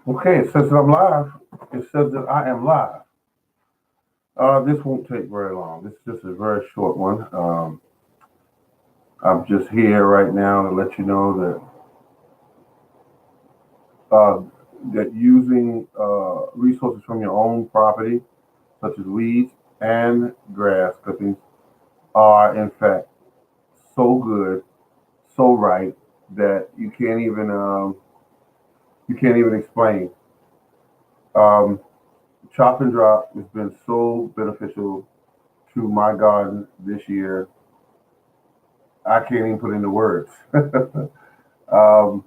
Okay, it says that I'm live. It says that I am live. This won't take very long. This is just a very short one. I'm just here right now to let you know that using resources from your own property, such as weeds and grass clippings, are in fact so good, so right that you can't even explain. Um, Chop and drop has been so beneficial to my garden this year. I can't even put into words. um,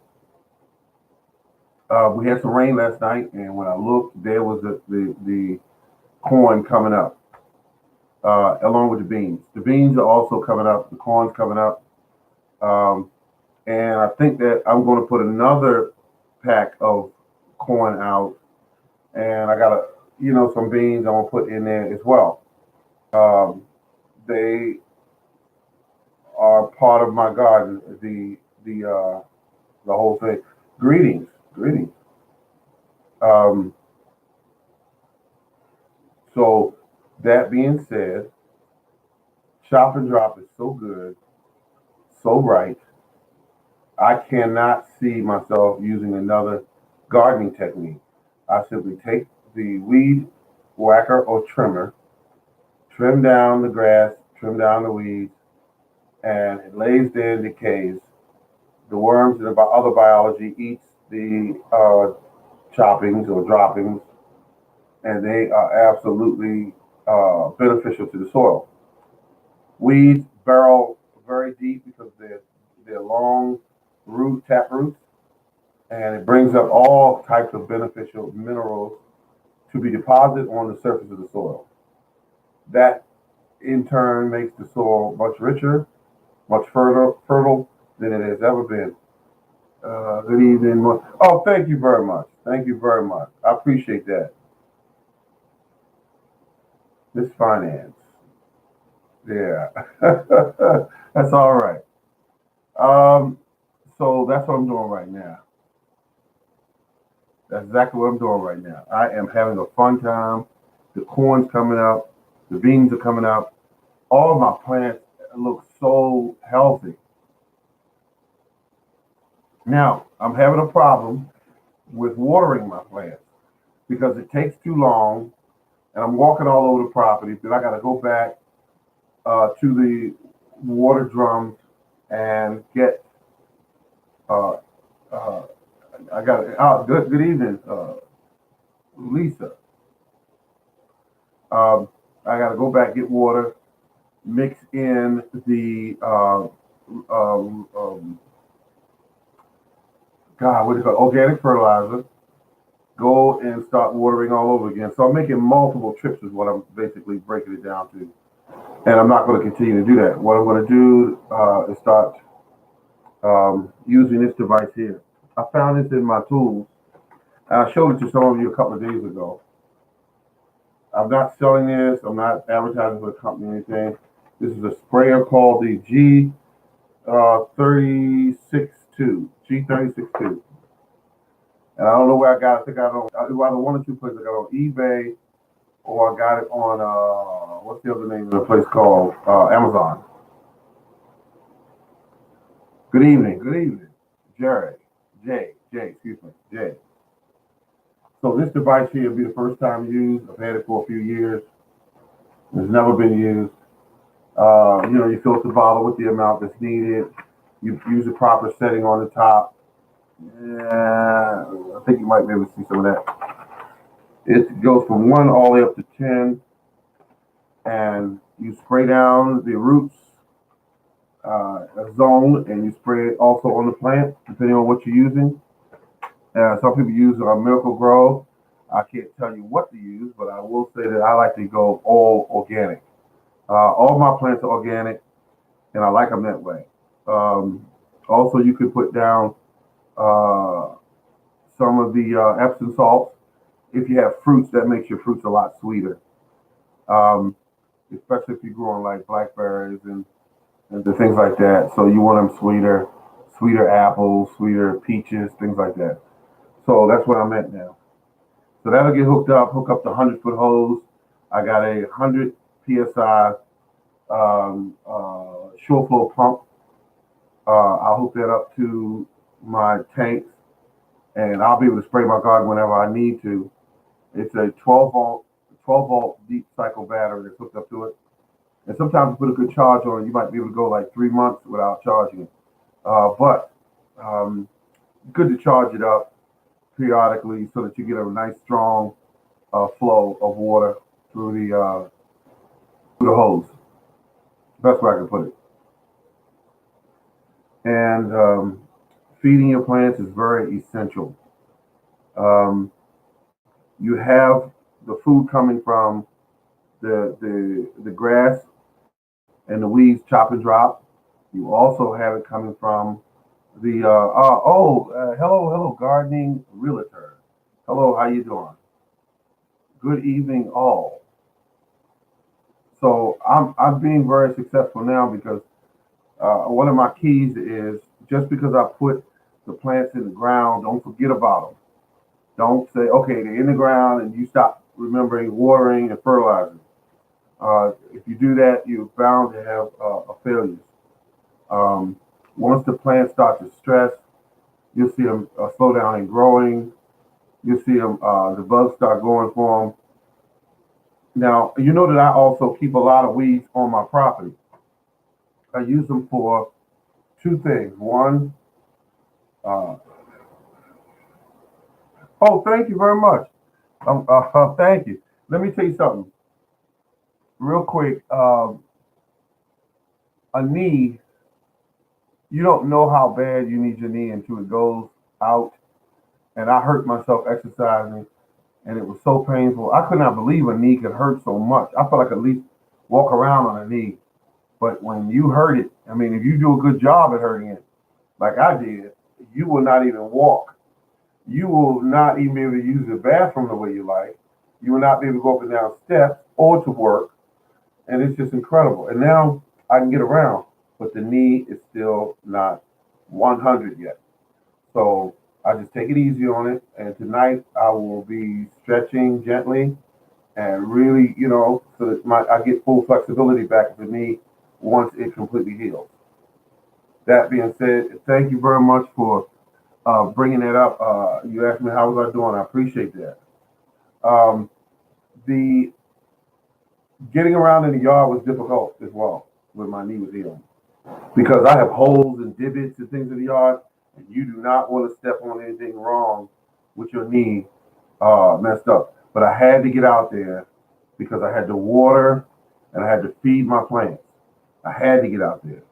we had some rain last night, and when I looked, there was the corn coming up, along with the beans. The beans are also coming up. The corn's coming up, um, and I think that I'm going to put another pack of corn out, and I got some beans I'm gonna put in there as well. Um, they are part of my garden. The whole thing. Greetings, greetings. Um, so that being said, chop and drop is so good, so right. I cannot see myself using another gardening technique. I simply take the weed whacker or trimmer, trim down the grass, trim down the weeds, and it lays there and decays. The worms and the other biology eats the choppings or droppings, and they are absolutely beneficial to the soil. Weeds burrow very deep because they're long tap roots, and it brings up all types of beneficial minerals to be deposited on the surface of the soil. That in turn makes the soil much richer, much fertile than it has ever been. Good evening. Oh, thank you very much. Thank you very much. I appreciate that. This finance. Yeah. That's all right. Um, so that's what I'm doing right now. That's exactly what I'm doing right now. I am having a fun time. The corn's coming up. The beans are coming up. All of my plants look so healthy. Now, I'm having a problem with watering my plants because it takes too long and I'm walking all over the property. Then I got to go back to the water drums and get. Uh, uh, I got. Good evening, Lisa. I got to go back get water, mix in the God, what do you call it? Organic fertilizer. Go and start watering all over again. So I'm making multiple trips is what I'm basically breaking it down to. And I'm not going to continue to do that. What I'm going to do is start using this device here. I found this in my tools. And I showed it to some of you a couple of days ago. I'm not selling this. I'm not advertising for the company or anything. This is a sprayer called the G 362. G362. And I don't know where I got it. I think I don't. It was either one or two places. I got it on eBay or I got it on what's the other name of the place called Amazon. Good evening. Good evening, Jerry. Excuse me, Jay. So this device here will be the first time used. I've had it for a few years. It's never been used. You fill the bottle with the amount that's needed. You use the proper setting on the top. Yeah, I think you might be able to see some of that. It goes from 1 all the way up to 10, and you spray down the roots zone, and you spray it also on the plant, depending on what you're using. Some people use Miracle Grow. I can't tell you what to use, but I will say that I like to go all organic. All my plants are organic, and I like them that way. Um, Also, you could put down uh, some of the Epsom salts. If you have fruits, that makes your fruits a lot sweeter, um, especially if you're growing like blackberries and the things like that. So you want them sweeter, sweeter apples, sweeter peaches, things like that. So that's where I'm at now. So that'll get hook up the 100-foot hose. I got a 100 psi shore flow pump. I'll hook that up to my tanks, and I'll be able to spray my garden whenever I need to. It's a 12 volt deep cycle battery that's hooked up to it. And sometimes you put a good charge on it, you might be able to go like 3 months without charging it. But good to charge it up periodically so that you get a nice strong flow of water through the hose. Best way I can put it. And feeding your plants is very essential. Um, you have the food coming from the grass and the weeds chop and drop. You also have it coming from the hello gardening realtor. Hello, how you doing? Good evening, all. So I'm being very successful now because one of my keys is just because I put the plants in the ground, don't forget about them. Don't say, okay, they're in the ground and you stop remembering watering and fertilizing. If you do that, you're bound to have a failure. Um, Once the plants start to stress, you'll see them slow down in growing. You'll see them, the bugs start growing for them. Now, you know that I also keep a lot of weeds on my property. I use them for two things. One, uh, oh, thank you very much. Thank you. Let me tell you something real quick. A knee, you don't know how bad you need your knee until it goes out. And I hurt myself exercising, and it was so painful. I could not believe a knee could hurt so much. I felt like at least walk around on a knee. But when you hurt it, I mean, if you do a good job at hurting it, like I did, you will not even walk. You will not even be able to use the bathroom the way you like. You will not be able to go up and down steps or to work. And it's just incredible. And now I can get around, but the knee is still not 100 yet. So I just take it easy on it. And tonight I will be stretching gently and really, so that I get full flexibility back to the knee once it completely heals. That being said, thank you very much for bringing that up. You asked me how was I doing. I appreciate that. Um, the getting around in the yard was difficult as well when my knee was healing because I have holes and divots and things in the yard, and you do not want to step on anything wrong with your knee messed up. But I had to get out there because I had to water and I had to feed my plants. I had to get out there.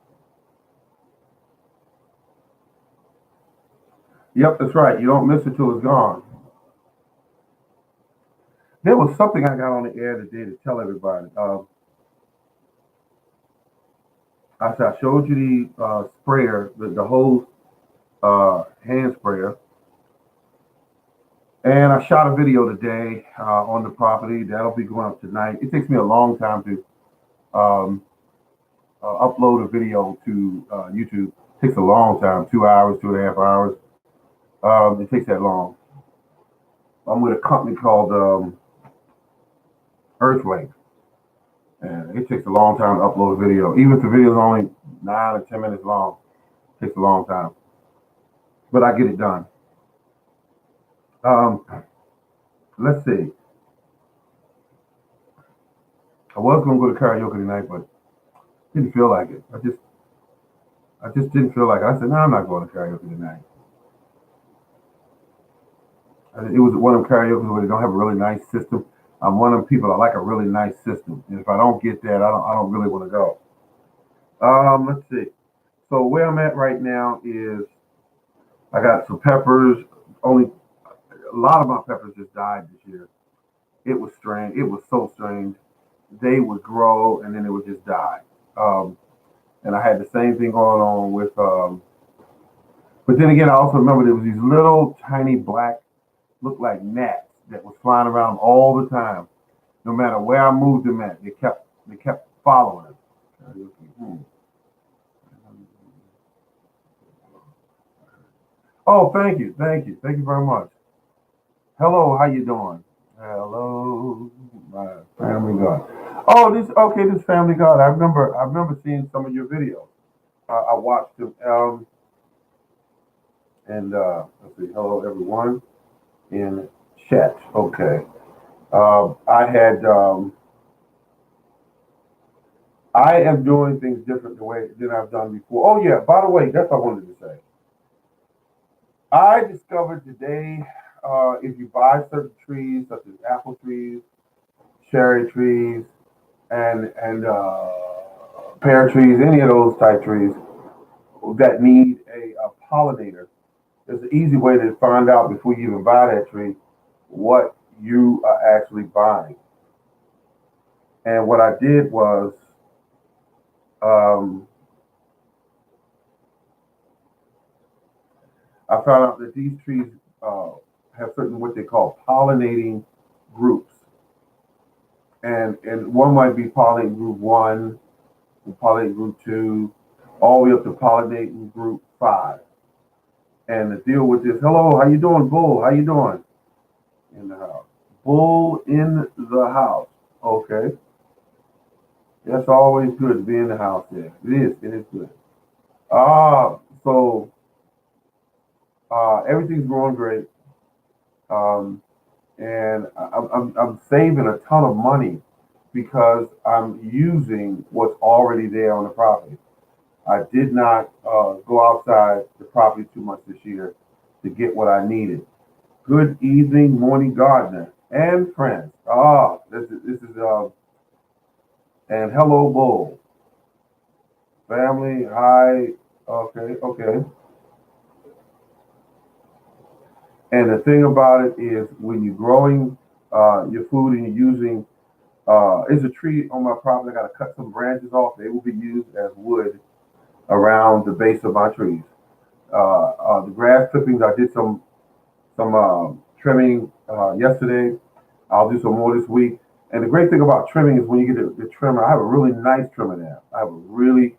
Yep, that's right. You don't miss it till it's gone. There was something I got on the air today to tell everybody. I showed you the sprayer, the whole hand sprayer, and I shot a video today on the property. That'll be going up tonight. It takes me a long time to upload a video to YouTube. It takes a long time, 2 hours, 2.5 hours. It takes that long. I'm with a company called Earthlink, and it takes a long time to upload a video. Even if the video is only 9 or 10 minutes long, it takes a long time. But I get it done. Let's see. I was going to go to karaoke tonight, but didn't feel like it. I just didn't feel like it. I said, no, I'm not going to karaoke tonight. It was one of them karaoke where they don't have a really nice system. I'm one of them people that like a really nice system, and if I don't get that, I don't really want to go. Let's see. So where I'm at right now is I got some peppers. Only a lot of my peppers just died this year. It was strange. It was so strange. They would grow and then it would just die. And I had the same thing going on with. But then again, I also remember there was these little tiny black, looked like gnats that was flying around all the time. No matter where I moved them at, they kept following them. Oh, thank you very much. Hello, how you doing? Hello, my family God. Oh, this okay. This family God. I remember seeing some of your videos. I watched them. And let's see. Hello, everyone in chat. Okay. I had. I am doing things different the way than I've done before. Oh yeah. By the way, that's what I wanted to say. I discovered today, if you buy certain trees, such as apple trees, cherry trees, and pear trees, any of those type trees that need a pollinator, there's an easy way to find out before you even buy that tree what you are actually buying. And what I did was, um, I found out that these trees uh, have certain what they call pollinating groups, and one might be pollinating group one, pollinating group two, all the way up to pollinating group five. And to deal with this, hello, how you doing, Bull? How you doing? In the house. Bull in the house. Okay. That's always good to be in the house there. It is. It is good. So everything's going great. Um, and I'm saving a ton of money because I'm using what's already there on the property. I did not go outside the property too much this year to get what I needed. Good evening, morning gardener and friends. This is and hello, Bull. Family, hi. Okay, okay. And the thing about it is, when you're growing your food and you're using, there's a tree on my property. I got to cut some branches off. They will be used as wood around the base of my trees. The grass clippings, I did some trimming yesterday. I'll do some more this week. And the great thing about trimming is when you get the trimmer, I have a really nice trimmer now. I have a really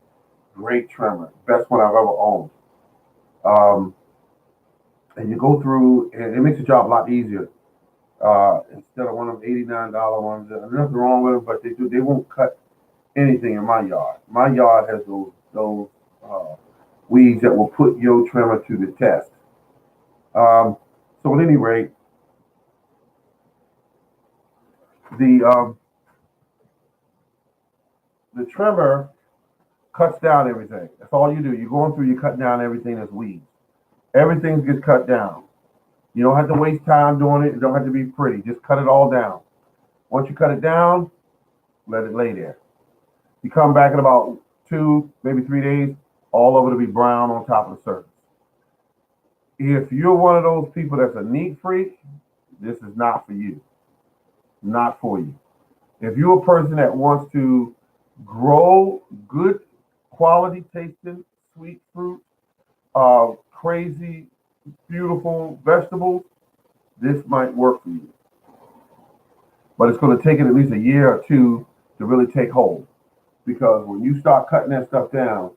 great trimmer, best one I've ever owned. Um, and you go through, and it makes the job a lot easier. Instead of one of them $89 ones, there's nothing wrong with them, but they won't cut anything in my yard. My yard has those uh, weeds that will put your trimmer to the test. Um, so at any rate, the the trimmer cuts down everything. That's all you do. You're going through, you're cutting down everything that's weeds. Everything gets cut down. You don't have to waste time doing it. It don't have to be pretty. Just cut it all down. Once you cut it down, let it lay there. You come back in about 2, maybe 3 days, all of it'll be brown on top of the surface. If you're one of those people that's a neat freak, this is not for you. Not for you. If you're a person that wants to grow good quality tasting sweet fruit, crazy, beautiful vegetables, this might work for you. But it's going to take it at least a year or two to really take hold. Because when you start cutting that stuff down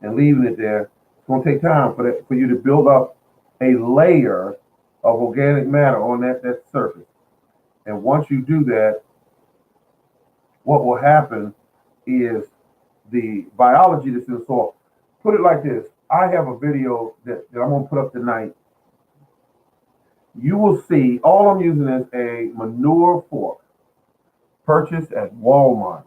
and leaving it there, it's going to take time for you to build up a layer of organic matter on that surface. And once you do that, what will happen is the biology that's in the soil. Put it like this. I have a video that I'm going to put up tonight. You will see all I'm using is a manure fork purchased at Walmart.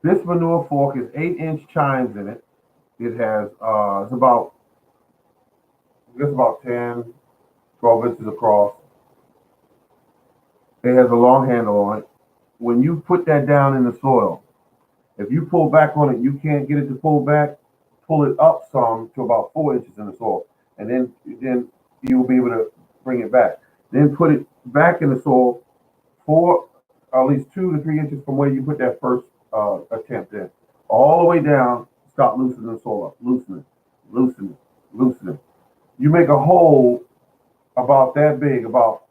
This manure fork is 8-inch chines in it. It has it's about I guess about 10, 12 inches across. It has a long handle on it. When you put that down in the soil, if you pull back on it, you can't get it to pull back. Pull it up some to about 4 inches in the soil, and then you'll be able to bring it back. Then put it back in the soil for at least 2 to 3 inches from where you put that first attempt in, all the way down. Start loosening the soil up, loosening, loosening. You make a hole about that big, about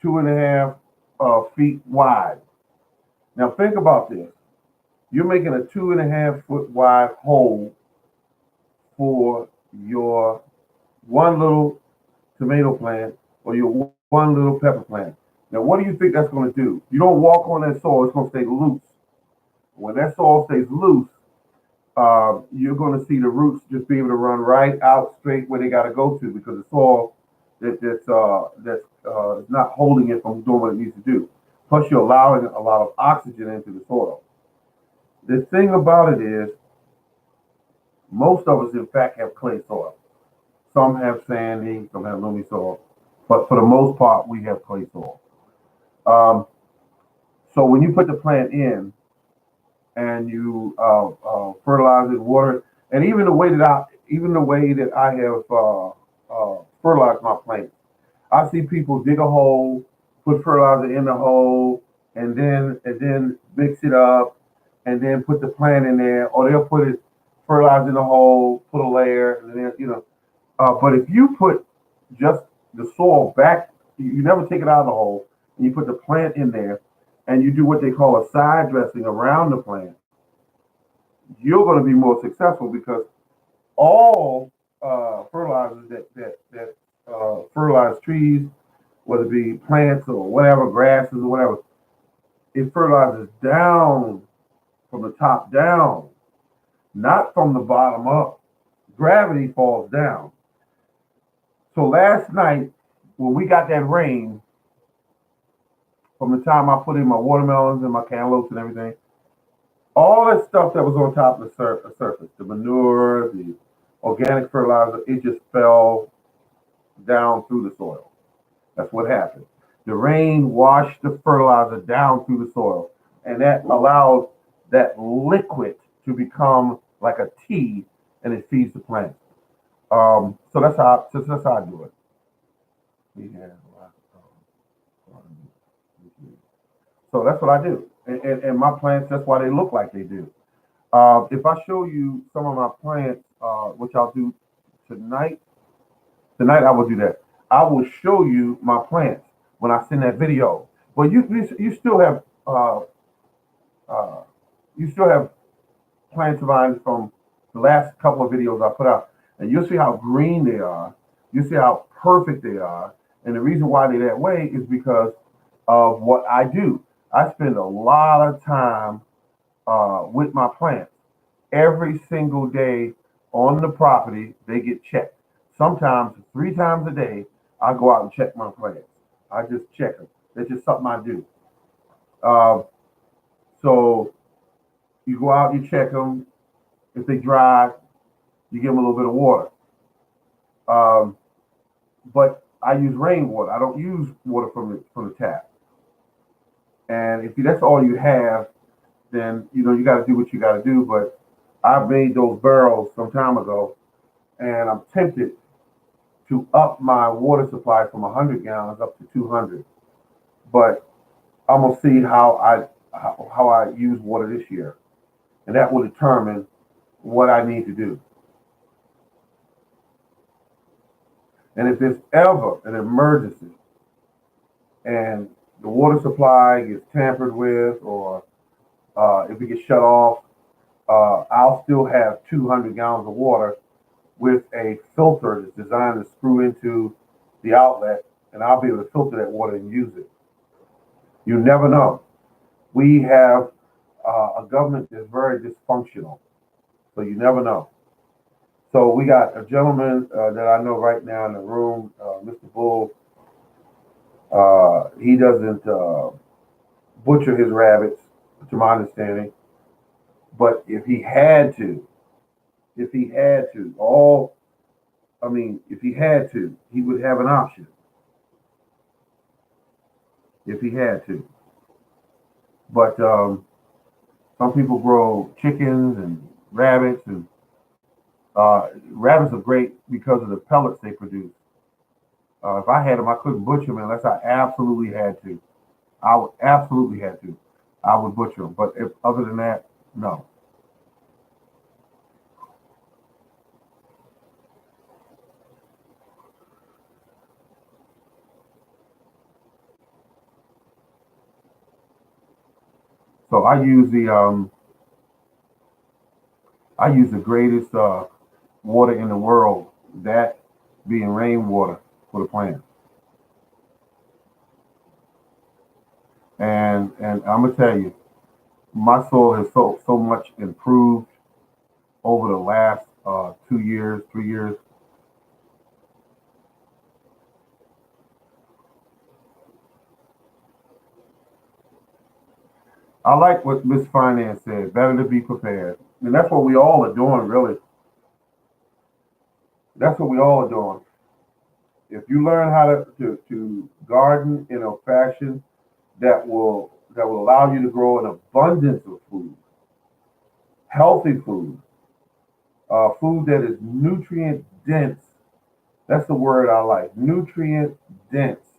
2.5 feet wide. Now think about this. You're making a 2.5 foot wide hole for your one little tomato plant or your one little pepper plant. Now, what do you think that's going to do? You don't walk on that soil; it's going to stay loose. When that soil stays loose, you're going to see the roots just be able to run right out straight where they got to go to because the soil that's is not holding it from doing what it needs to do. Plus, you're allowing a lot of oxygen into the soil. The thing about it is, most of us, in fact, have clay soil. Some have sandy, some have loamy soil, but for the most part, we have clay soil. Um, so when you put the plant in and you fertilize it, water it, and even the way that I have fertilized my plants, I see people dig a hole, put fertilizer in the hole, and then mix it up, and then put the plant in there, or they'll put it fertilizer in the hole, put a layer, and then but if you put just the soil back, you never take it out of the hole, and you put the plant in there, and you do what they call a side dressing around the plant, you're going to be more successful because all fertilizers that fertilize trees, whether it be plants or whatever, grasses or whatever, it fertilizes down from the top down, not from the bottom up. Gravity falls down. So last night, when we got that rain, from the time I put in my watermelons and my cantaloupes and everything, all that stuff that was on top of the surface, the manure, the organic fertilizer, it just fell down through the soil. That's what happened. The rain washed the fertilizer down through the soil, and that allows that liquid to become like a tea, and it feeds the plant. So that's how I do it. We have so that's what I do, and my plants. That's why they look like they do. If I show you some of my plants, which I'll do tonight, tonight I will do that. I will show you my plants when I send that video. But you still have uh, you still have plants of mine from the last couple of videos I put out, and you'll see how green they are. You see how perfect they are, and the reason why they're that way is because of what I do. I spend a lot of time with my plants. Every single day on the property, they get checked. Sometimes 3 times a day, I go out and check my plants. I just check them. It's just something I do. Uh, so you go out, you check them. If they dry, you give them a little bit of water. Um, but I use rainwater. I don't use water from the tap. And if that's all you have, then you got to do what you got to do. But I made those barrels some time ago, and I'm tempted to up my water supply from 100 gallons up to 200. But I'm gonna see how I use water this year, and that will determine what I need to do. And if there's ever an emergency and the water supply gets tampered with, or if it gets shut off, I'll still have 200 gallons of water with a filter that's designed to screw into the outlet, and I'll be able to filter that water and use it. You never know. We have a government that's very dysfunctional, so you never know. So we got a gentleman that I know right now in the room, Mr. Bull. He doesn't butcher his rabbits, to my understanding. But if he had to, he would have an option. If he had to, but some people grow chickens and rabbits, and rabbits are great because of the pellets they produce. If I had them, I couldn't butcher them unless I absolutely had to. I would absolutely have to. I would butcher them, but if other than that, no. So I use the greatest water in the world, that being rainwater, for the plants. And I'm gonna tell you, my soil has so much improved over the last 2 years, 3 years. I like what Miss Finance said. Better to be prepared, and that's what we all are doing. Really, that's what we all are doing. If you learn how to garden in a fashion that will allow you to grow an abundance of food, healthy food, food that is nutrient dense. That's the word I like. Nutrient dense.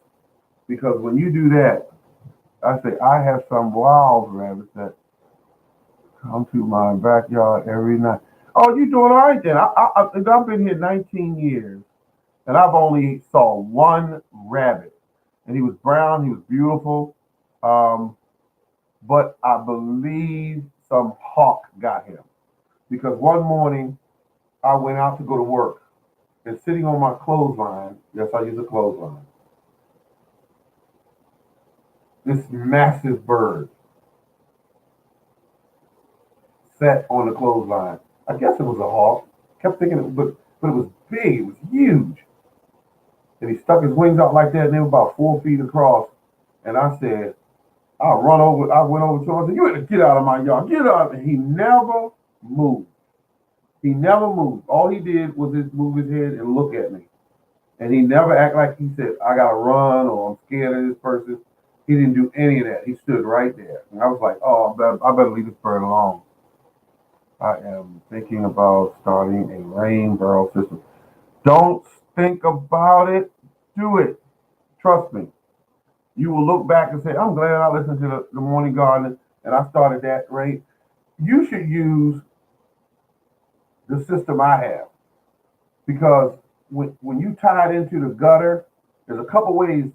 Because when you do that, I say I have some wild rabbits that come to my backyard every night. Oh, you doing all right then? I've been here 19 years, and I've only saw one rabbit, and he was brown. He was beautiful, um, but I believe some hawk got him because one morning I went out to go to work, and sitting on my clothesline, yes, I use a clothesline. This massive bird sat on the clothesline. I guess it was a hawk. Kept thinking, but it was big. It was huge. And he stuck his wings out like that, and they were about 4 feet across. And I said, I'll run over. I went over to him. I said, "You better get out of my yard. Get out!" And he never moved. He never moved. All he did was just move his head and look at me. And he never act like he said, "I gotta run" or "I'm scared of this person." He didn't do any of that. He stood right there. And I was like, "Oh, I better leave this bird alone." I am thinking about starting a rain barrel system. Don't think about it. Do it. Trust me. You will look back and say, I'm glad I listened to the morning garden and I started that rate. You should use the system I have because when you tie it into the gutter, there's a couple ways,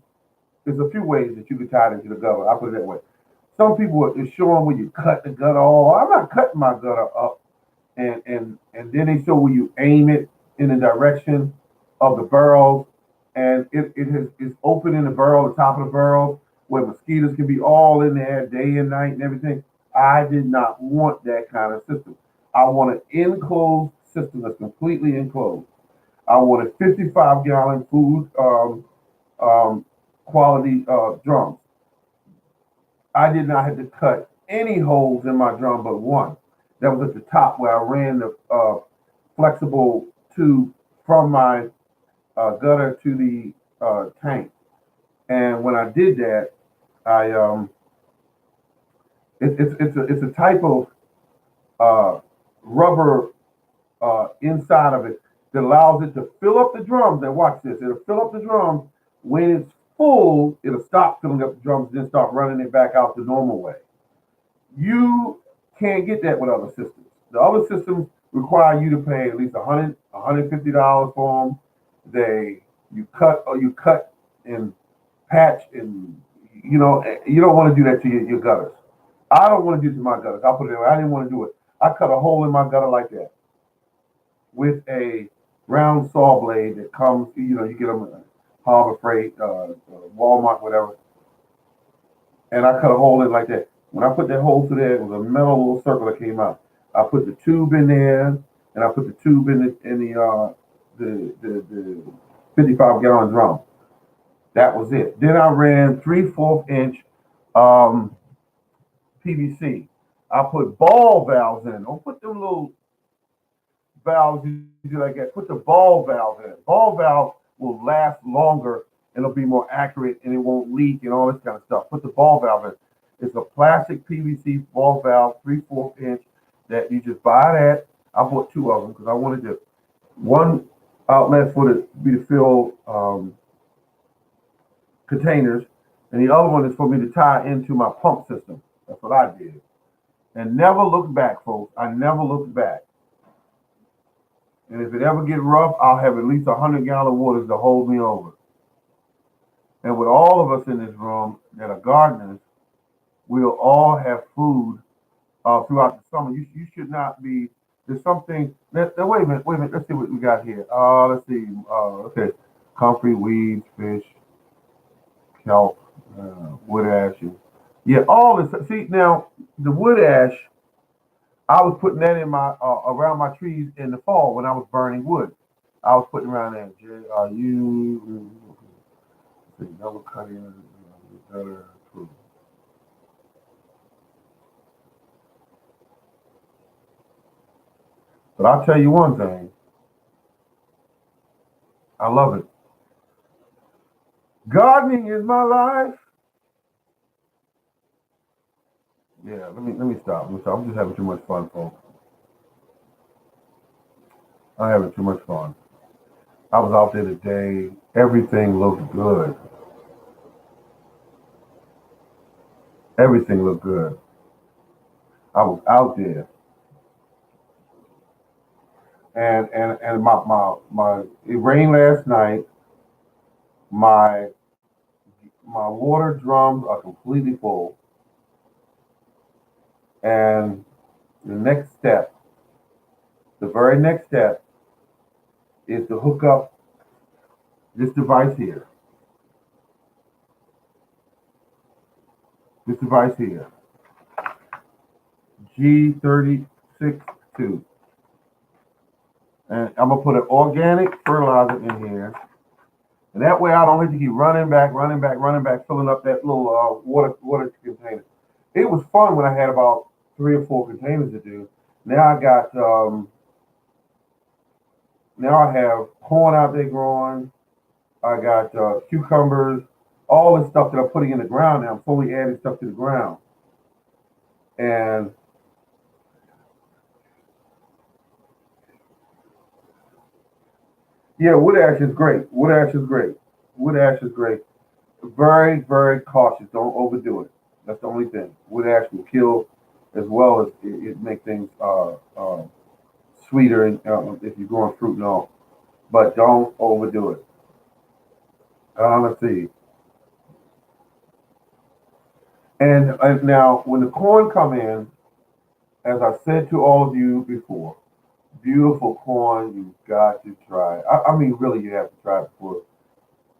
there's a few ways that you can tie it into the gutter. I'll put it that way. Some people are showing where you cut the gutter off. I'm not cutting my gutter up. And then they show where you aim it in the direction of the burrows, and it's open in the burrow, the top of the burrow, where mosquitoes can be all in there day and night and everything. I did not want that kind of system. I want an enclosed system that's completely enclosed. I want a 55-gallon food um, quality drums. I did not have to cut any holes in my drum but one. That was at the top where I ran the flexible tube from my gutter to the tank. And when I did that, I it's a type of rubber inside of it that allows it to fill up the drums. And watch this, it'll fill up the drums. When it's full, it'll stop filling up the drums, then start running it back out the normal way. You can't get that with other systems. The other systems require you to pay at least $150 for them. You cut and patch, and you don't want to do that to your gutters. I don't want to do it to my gutters. I'll put it that way. I didn't want to do it. I cut a hole in my gutter like that with a round saw blade that comes. You get them at Harbor Freight, Walmart, whatever. And I cut a hole in like that. When I put that hole through there, it was a metal little circle that came out. I put the tube in there, and I put the tube in the 55-gallon drum. That was it. Then I ran 3/4 inch um, PVC. I put ball valves in. Don't put them little valves you do like that. Put the ball valve in. Ball valve will last longer and it'll be more accurate and it won't leak and all this kind of stuff. Put the ball valve in. It's a plastic PVC ball valve, 3/4 inch that you just buy that. I bought two of them because I wanted to one outlet for the be to fill containers, and the other one is for me to tie into my pump system. That's what I did, and never looked back, folks. I never looked back. And if it ever get rough, I'll have at least 100-gallon waters to hold me over. And with all of us in this room that are gardeners, we'll all have food throughout the summer. You should not be. There's something. Wait a minute. Let's see what we got here. Let's see. Okay. comfrey, weeds, fish, kelp, wood ash. And, yeah, all this. See, now, the wood ash, I was putting that in my around my trees in the fall when I was burning wood. I was putting around there. J-R-U, double cutting, better. But I'll tell you one thing. I love it. Gardening is my life. Yeah, let me stop. I'm just having too much fun, folks. I'm having too much fun. I was out there today. Everything looked good. Everything looked good. I was out there, and my it rained last night. My my water drums are completely full, and the next step, the very next step, is to hook up this device here. This device here, G36 2. And I'm gonna put an organic fertilizer in here, and that way I don't have to keep running back, filling up that little water container. It was fun when I had about 3 or 4 containers to do. Now I got now I have corn out there growing. I got cucumbers, all this stuff that I'm putting in the ground now. I'm slowly adding stuff to the ground, and yeah, wood ash is great. Wood ash is great. Wood ash is great. Very, very cautious. Don't overdo it. That's the only thing. Wood ash will kill, as well as it make things sweeter if you're growing fruit and all. But don't overdo it. Let's see. And now, when the corn come in, as I said to all of you before, beautiful corn. You've got to try. I mean, really, you have to try it before.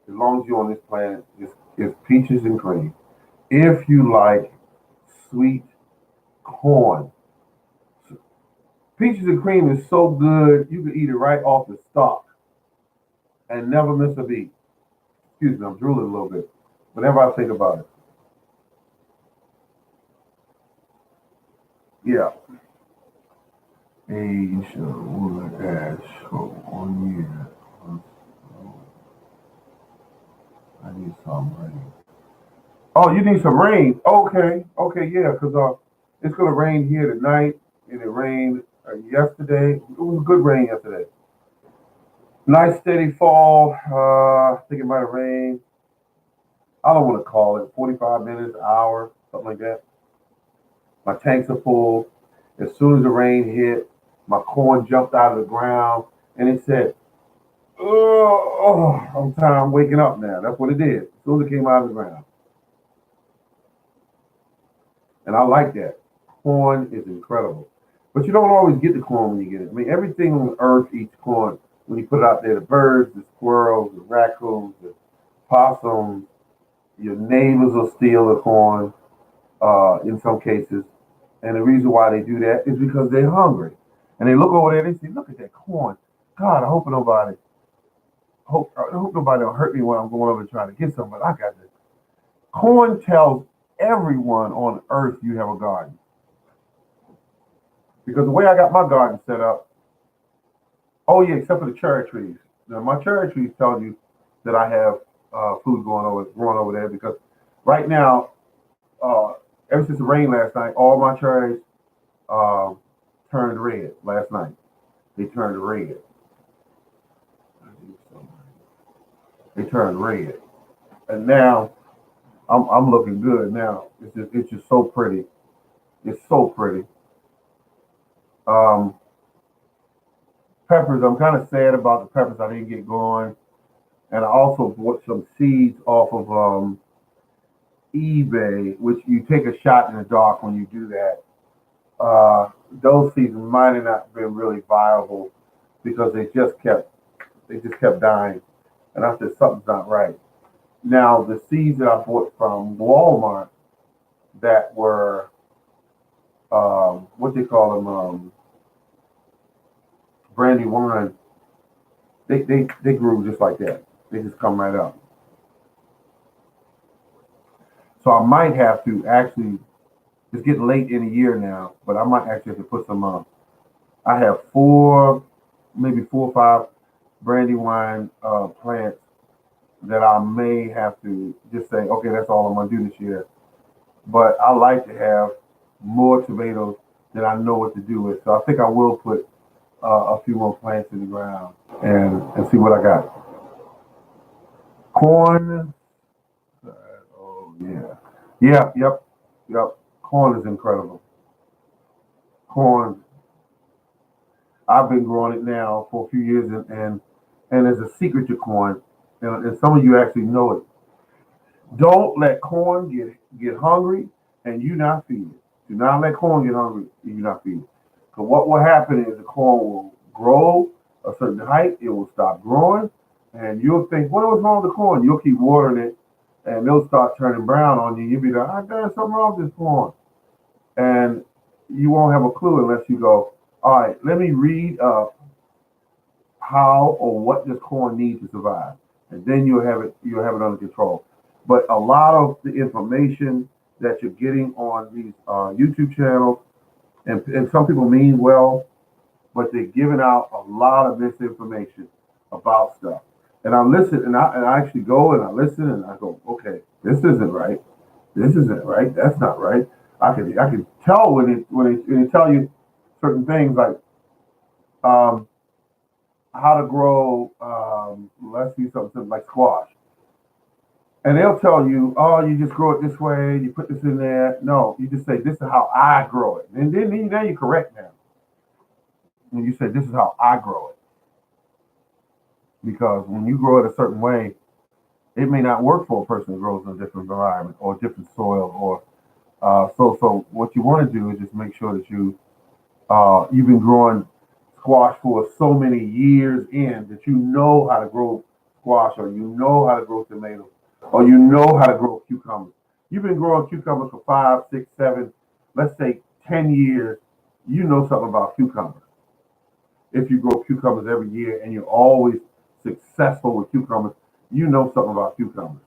As long as you're on this planet, it's peaches and cream. If you like sweet corn, peaches and cream is so good you can eat it right off the stalk and never miss a beat. Excuse me, I'm drooling a little bit. Whenever I think about it, yeah. Age wood ash for 1 year. I need some rain. Oh, you need some rain. Okay, okay, yeah, because it's gonna rain here tonight, and it rained yesterday. It was good rain yesterday. Nice steady fall. I think it might have rained. I don't want to call it 45 minutes, an hour, something like that. My tanks are full. As soon as the rain hit, my corn jumped out of the ground, and it said, "Oh, I'm tired. I'm waking up now." That's what it did. As soon as it came out of the ground, and I like that. Corn is incredible, but you don't always get the corn when you get it. I mean, everything on earth eats corn when you put it out there. The birds, the squirrels, the raccoons, the possums. Your neighbors will steal the corn in some cases, and the reason why they do that is because they're hungry, and they look over there and they say, "Look at that corn. God, I hope nobody will hurt me when I'm going over trying to get some, but I got this." Corn tells everyone on earth you have a garden. Because the way I got my garden set up, oh yeah, except for the cherry trees. Now my cherry trees tell you that I have food growing over there because right now, uh, ever since the rain last night, all my cherries uh, turned red last night. They turned red. They turned red, and now I'm looking good. Now it's just so pretty. It's so pretty. Um, Peppers. I'm kind of sad about the peppers I didn't get going, and I also bought some seeds off of eBay, which you take a shot in the dark when you do that. Those seeds might have not been really viable because they just kept dying. And I said, something's not right. Now, the seeds that I bought from Walmart that were, what they call them, brandy wine, they grew just like that. They just come right up. So I might have to actually, it's getting late in the year now, but I might actually have to put some, I have four, maybe 4 or 5 brandy wine plants that I may have to just say, okay, that's all I'm gonna do this year. But I like to have more tomatoes that I know what to do with. So I think I will put a few more plants in the ground and see what I got. Corn. Oh yeah, yeah, yep, yep. Corn is incredible. Corn. I've been growing it now for a few years, and there's a secret to corn, and some of you actually know it. Don't let corn get hungry and you not feed it. Do not let corn get hungry and you not feed it. Because what will happen is the corn will grow a certain height, it will stop growing, and you'll think, what was wrong with the corn? You'll keep watering it, and they'll start turning brown on you. You'll be like, there's something wrong with this corn. And you won't have a clue unless you go, all right, let me read how or what does corn need to survive, and then you'll have it under control. But a lot of the information that you're getting on these YouTube channels, and some people mean well, but they're giving out a lot of misinformation about stuff. And I listen, and I actually go and I listen and I go, okay, this isn't right. This isn't right. That's not right. I can tell when they tell you certain things like um, how to grow, let's see something like squash. And they'll tell you, oh, you just grow it this way, you put this in there. No, you just say, this is how I grow it. And then now you're correct now. When you say, this is how I grow it. Because when you grow it a certain way, it may not work for a person who grows in a different environment or different soil. Or so what you want to do is just make sure that you've been growing squash for so many years in that you know how to grow squash, or you know how to grow tomatoes, or you know how to grow cucumbers. You've been growing cucumbers for 5, 6, 7, let's say 10 years. You know something about cucumbers. If you grow cucumbers every year and you're always successful with cucumbers, you know something about cucumbers.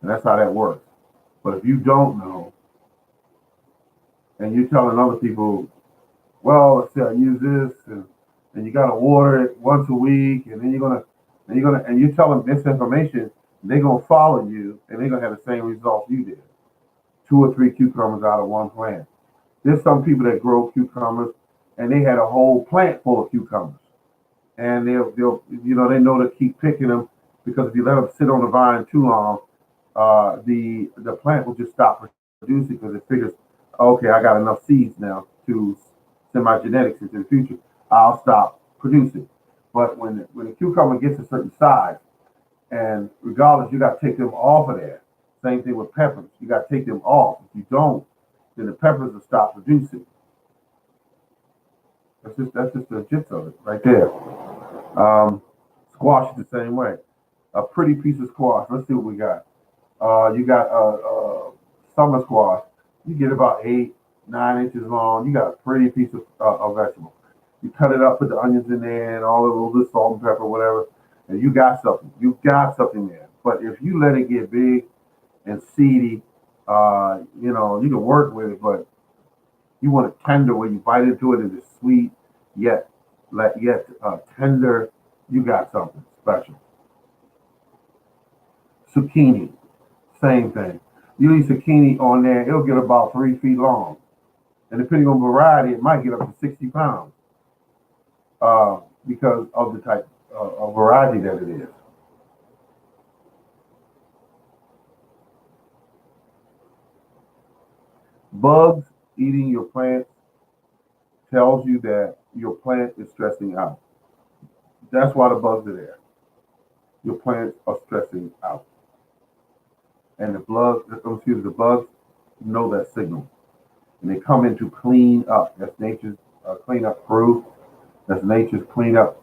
And that's how that works. But if you don't know and you're telling other people, well, let's say I use this, and you gotta water it once a week, and then and you tell them this information, they're gonna follow you, and they're gonna have the same results you did. 2 or 3 cucumbers out of one plant. There's some people that grow cucumbers, and they had a whole plant full of cucumbers, and they'll they know to keep picking them, because if you let them sit on the vine too long, the plant will just stop producing, because it figures, okay, I got enough seeds now to send my genetics into the future. I'll stop producing. But when the cucumber gets a certain size, and regardless, you got to take them off of there. Same thing with peppers. You got to take them off. If you don't, then the peppers will stop producing. That's just the gist of it right there. Um, Squash is the same way. A pretty piece of squash. Let's see what we got. You got summer squash. You get about 8, 9 inches long. You got a pretty piece of vegetable. You cut it up, put the onions in there, and all of those salt and pepper, whatever, and you got something. You got something there. But if you let it get big and seedy, you can work with it, but you want it tender where you bite into it and it's sweet, yet tender. You got something special. Zucchini, same thing. You leave zucchini on there, it'll get about 3 feet long, and depending on variety, it might get up to 60 pounds because of the type of variety that it is. Bugs eating your plants tells you that your plant is stressing out. That's why the bugs are there. Your plants are stressing out. And the bugs know that signal. And they come in to clean up. That's nature's cleanup crew. That's nature's cleanup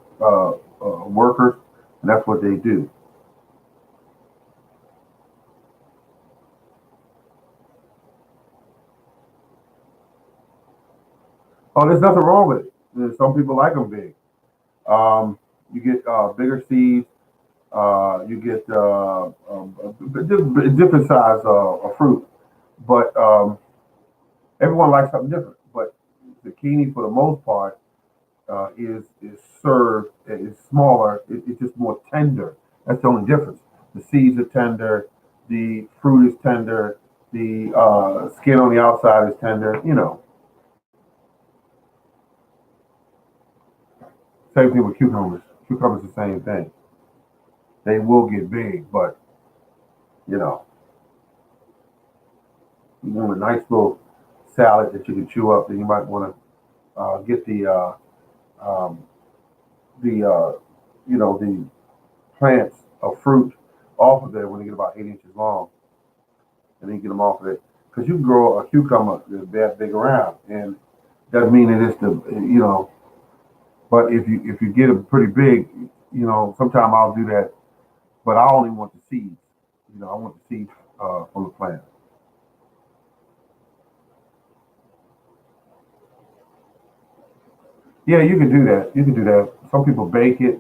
workers, and that's what they do. Oh, there's nothing wrong with it. Some people like them big. You get bigger seeds. You get different size of fruit, but everyone likes something different. But zucchini, for the most part, is served. It's smaller. It's just more tender. That's the only difference. The seeds are tender. The fruit is tender. The skin on the outside is tender. Same thing with cucumbers. Cucumbers the same thing. They will get big, but you know, you want a nice little salad that you can chew up. Then you might want to get um, the plants of fruit off of there when they get about 8 inches long, and then get them off of it. Because you can grow a cucumber that big around, and doesn't mean it is the. But if you get them pretty big, sometimes I'll do that. But I only want the seeds. I want the seeds from the plant. Yeah, you can do that. You can do that. Some people bake it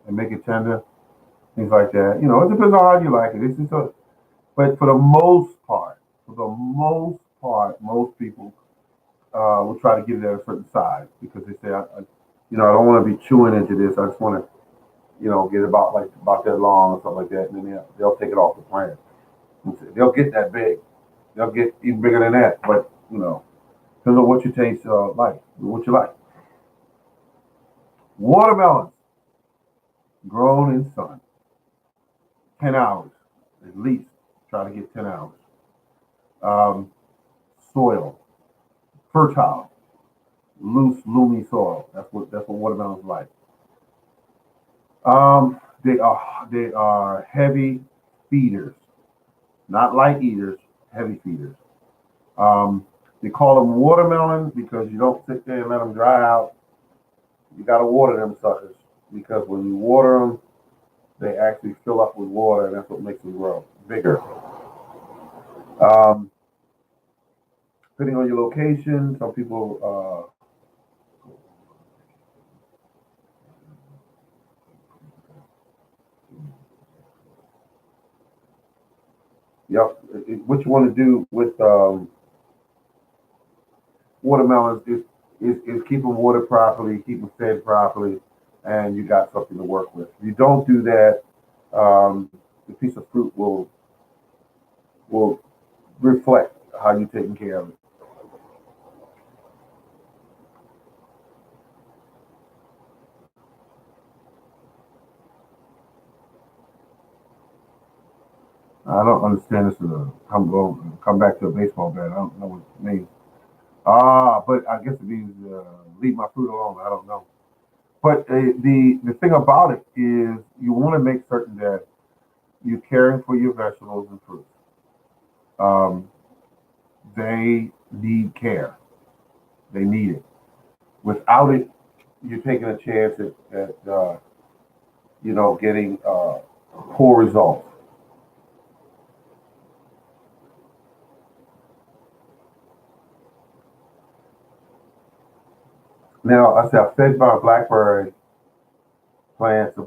and make it tender, things like that. It depends on how you like it. It's just but for the most part, most people will try to get it at a certain size because they say, I don't want to be chewing into this. I just want to, get about that long or something like that, and then they'll take it off the plant. They'll get that big. They'll get even bigger than that. But depends on what you taste like, what you like. Watermelons grown in sun, 10 hours at least. Try to get 10 hours. Um, Soil, fertile, loose, loomy soil. That's what watermelons like. They are heavy feeders, not light eaters. Heavy feeders. Um, they call them watermelon because you don't sit there and let them dry out. You got to water them suckers because when you water them, they actually fill up with water, and that's what makes them grow bigger. Um, Depending on your location, some people, yep. What you want to do with watermelons is keep them watered properly, keep them fed properly, and you got something to work with. If you don't do that, the piece of fruit will reflect how you're taking care of it. I don't understand this. I'm going to come back to a baseball bat. I don't know what it means. But I guess it means leave my fruit alone. I don't know. But the thing about it is you want to make certain that you're caring for your vegetables and fruits. Um, they need care. They need it. Without it, you're taking a chance at getting poor results. Now, I said I fed my blackberry plants I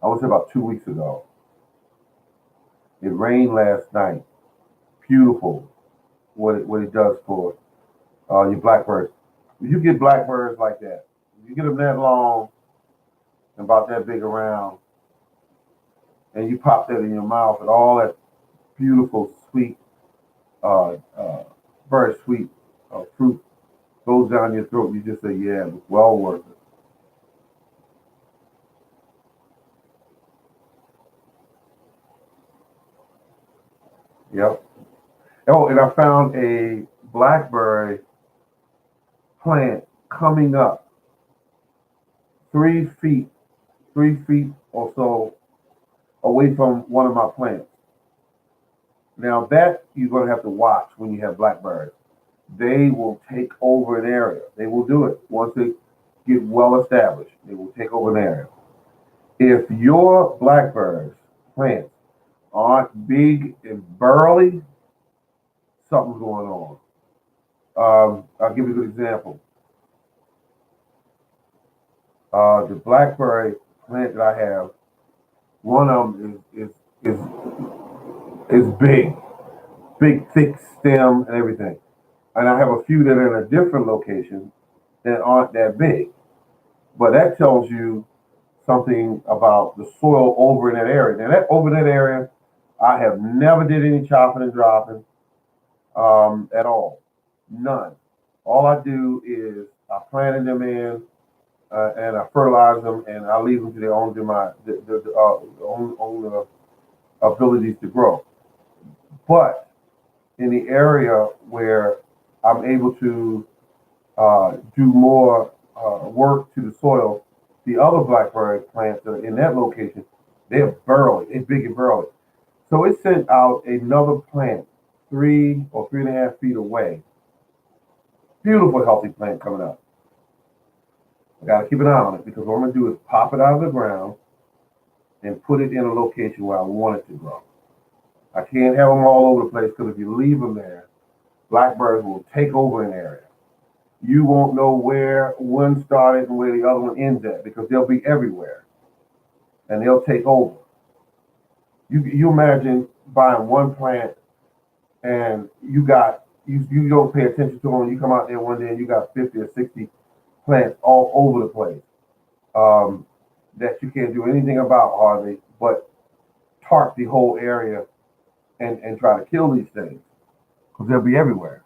would say about 2 weeks ago. It rained last night. Beautiful what it does for your blackbirds. If you get blackbirds like that, if you get them that long and about that big around, and you pop that in your mouth, and all that beautiful, sweet, uh, very sweet fruit goes down your throat, you just say, yeah, it was well worth it. Yep. Oh, and I found a blackberry plant coming up 3 feet, 3 feet or so away from one of my plants. Now that you're going to have to watch when you have blackberries. They will take over an area. They will do it once they get well established. They will take over an area. If your blackberries plants aren't big and burly, something's going on. I'll give you a good example. The blackberry plant that I have, one of them is big, thick stem and everything. And I have a few that are in a different location that aren't that big. But that tells you something about the soil over in that area. Now, that over in that area, I have never did any chopping and dropping at all. None. All I do is I planted them in and I fertilize them and I leave them to their own demise, own abilities to grow. But in the area where I'm able to do more work to the soil, the other blackberry plants that are in that location, they're burly, they're big and burly. So it sent out another plant 3 or 3.5 feet away. Beautiful, healthy plant coming up. I got to keep an eye on it because what I'm going to do is pop it out of the ground and put it in a location where I want it to grow. I can't have them all over the place because if you leave them there, blackbirds will take over an area. You won't know where one started and where the other one ends at because they'll be everywhere and they'll take over. You imagine buying one plant and you don't pay attention to them. You come out there one day and you got 50 or 60 plants all over the place that you can't do anything about hardly but tarp the whole area and try to kill these things because they'll be everywhere.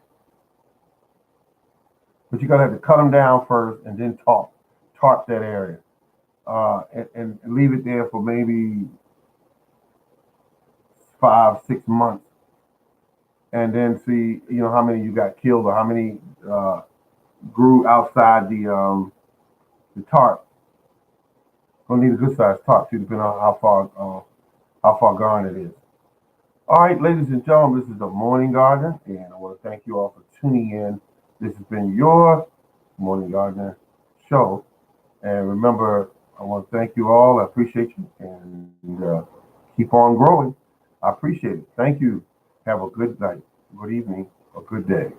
But you're gonna have to cut them down first and then tarp that area and leave it there for maybe 5, 6 months, and then see how many you got killed or how many grew outside the tarp. Gonna need a good sized tarp too, depending on how far gone it is. All right, ladies and gentlemen, this is the Morning Gardener, and I want to thank you all for tuning in. This has been your Morning Gardener show. And remember, I want to thank you all. I appreciate you. And keep on growing. I appreciate it. Thank you. Have a good night, good evening, or good day.